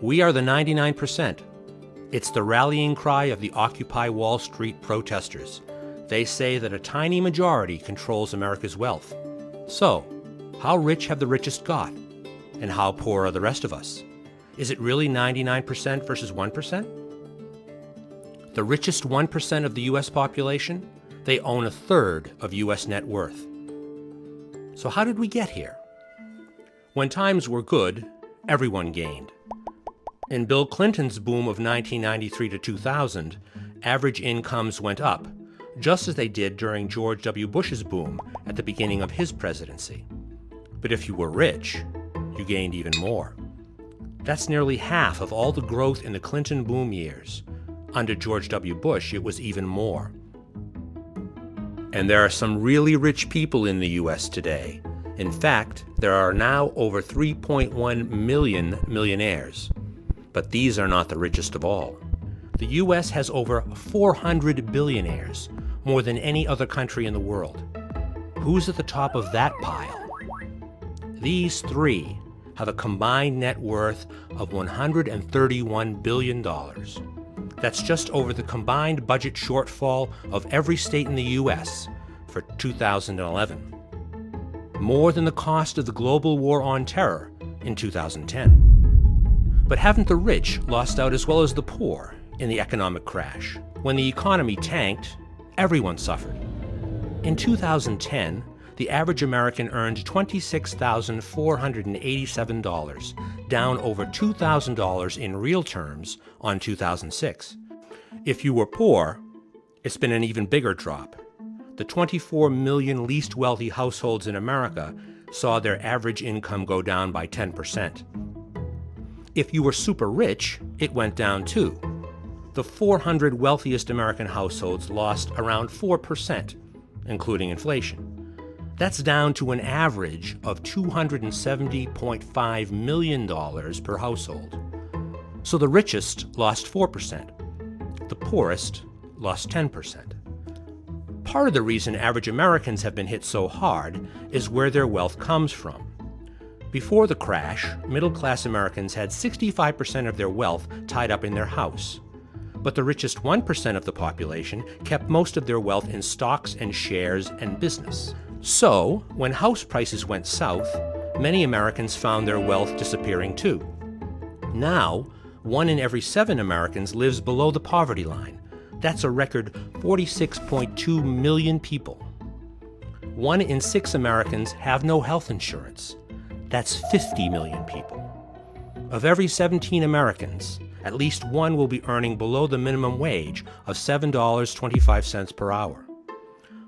We are the 99%. It's the rallying cry of the Occupy Wall Street protesters. They say that a tiny majority controls America's wealth. So, how rich have the richest got? And how poor are the rest of us? Is it really 99% versus 1%? The richest 1% of the U.S. population, they own a third of U.S. net worth. So how did we get here? When times were good, everyone gained. In Bill Clinton's boom of 1993 to 2000, average incomes went up, just as they did during George W. Bush's boom at the beginning of his presidency. But if you were rich, you gained even more. That's nearly half of all the growth in the Clinton boom years. Under George W. Bush, it was even more. And there are some really rich people in the U.S. today. In fact, there are now over 3.1 million millionaires. But these are not the richest of all. The U.S. has over 400 billionaires, more than any other country in the world. Who's at the top of that pile? These three have a combined net worth of $131 billion. That's just over the combined budget shortfall of every state in the U.S. for 2011. More than the cost of the global war on terror in 2010. But haven't the rich lost out as well as the poor in the economic crash? When the economy tanked, everyone suffered. In 2010, the average American earned $26,487, down over $2,000 in real terms on 2006. If you were poor, it's been an even bigger drop. The 24 million least wealthy households in America saw their average income go down by 10%. If you were super rich, it went down too. The 400 wealthiest American households lost around 4%, including inflation. That's down to an average of $270.5 million per household. So the richest lost 4%. The poorest lost 10%. Part of the reason average Americans have been hit so hard is where their wealth comes from. Before the crash, middle-class Americans had 65% of their wealth tied up in their house. But the richest 1% of the population kept most of their wealth in stocks and shares and business. So, when house prices went south, many Americans found their wealth disappearing too. Now, 1 in every 7 Americans lives below the poverty line. That's a record 46.2 million people. 1 in 6 Americans have no health insurance. That's 50 million people. Of every 17 Americans, at least one will be earning below the minimum wage of $7.25 per hour.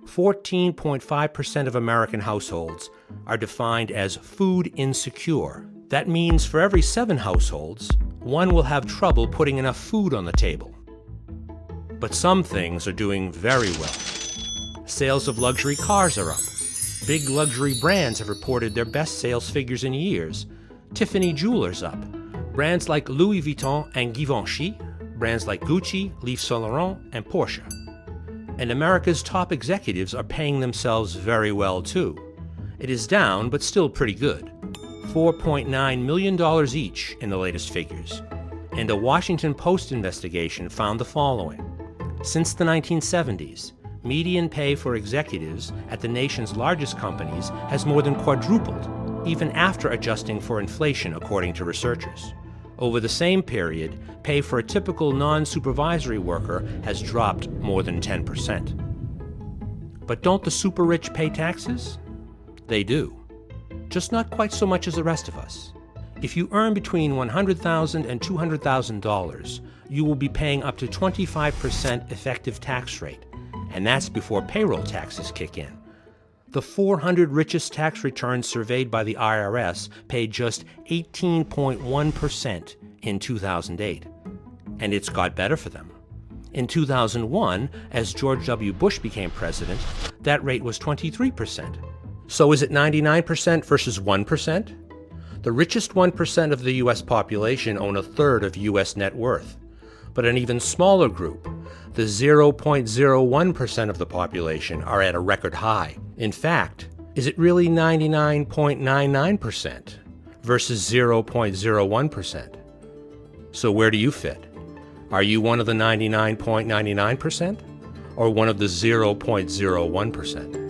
14.5% of American households are defined as food insecure. That means for every 7 households, one will have trouble putting enough food on the table. But some things are doing very well. Sales of luxury cars are up. Big luxury brands have reported their best sales figures in years. Tiffany Jewelers up. Brands like Louis Vuitton and Givenchy, brands like Gucci, Yves Saint Laurent, and Porsche. And America's top executives are paying themselves very well too. It is down, but still pretty good. $4.9 million each in the latest figures. And a Washington Post investigation found the following. Since the 1970s, median pay for executives at the nation's largest companies has more than quadrupled, even after adjusting for inflation, according to researchers. Over the same period, pay for a typical non-supervisory worker has dropped more than 10%. But don't the super rich pay taxes? They do. Just not quite so much as the rest of us. If you earn between $100,000 and $200,000, you will be paying up to 25% effective tax rate, and that's before payroll taxes kick in. The 400 richest tax returns surveyed by the IRS paid just 18.1% in 2008. And it's got better for them. In 2001, as George W. Bush became president, that rate was 23%. So is it 99% versus 1%? The richest 1% of the U.S. population own a third of U.S. net worth. But an even smaller group, the 0.01% of the population, are at a record high. In fact, is it really 99.99% versus 0.01%? So where do you fit? Are you one of the 99.99% or one of the 0.01%?